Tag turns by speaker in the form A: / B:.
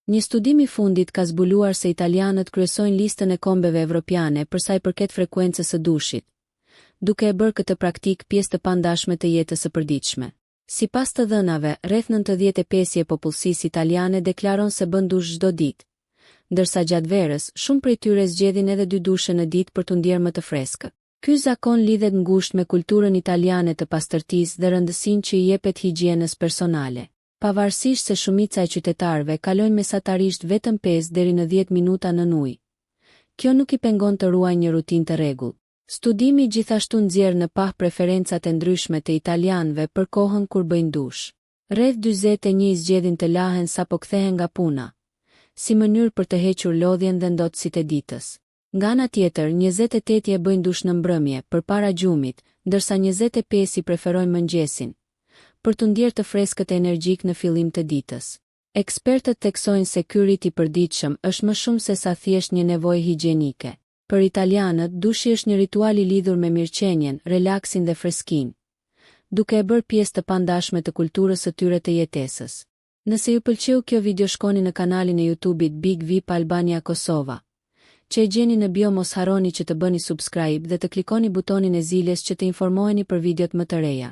A: Një studim i fundit ka zbuluar se italianët kryesojnë listën e kombeve evropiane për sa i përket frekuencës së dushit, duke e bërë këtë praktik pjesë të pandashme të jetës së përditshme. Sipas të dhënave, rreth 95% e popullsisë italiane deklaron se bën dush çdo ditë, ndërsa gjatë verës, shumë prej tyre zgjedhin edhe 2 dushe në ditë për t'u ndjerë më të freskët. Ky zakon lidhet ngushtë me kulturën italiane të pastërtisë dhe rëndësinë që i jepet higjienës personale. Pavarësisht se shumica e qytetarëve kalojnë mesatarisht vetëm 5 deri në 10 minuta nën ujë, kjo nuk i pengon të ruajnë një rutinë të rregullt. Studimi gjithashtu nxjerr në pah preferencat e ndryshme të italianëve për kohën kur bëjnë dush. Rreth 41 zgjedhin të lahen sapo kthehen nga puna, si mënyrë për të hequr lodhjen dhe ndotësitë e ditës. Nga ana tjetër, 28 e bëjnë dush në mbrëmje, përpara gjumit, ndërsa 25 i preferojnë mëngjesin, për të ndjerë të freskët e energjik në fillim të ditës. Ekspertët theksojnë se ky rit i përditshëm është më shumë se sa thjesht një nevojë higjienike. Për italianët, dushi është një ritual i lidhur me mirëqenien, relaksin dhe freskinë, duke e bërë pjesë të pandashme të kulturës së tyre të jetesës. Nëse ju pëlqeu kjo video, shkoni në kanalin e YouTube-it Big VIP Albania Kosova, që e gjeni në bio. Mos harroni që të bëni subscribe dhe të klikoni butonin e zilës që të informoheni për videot më të reja.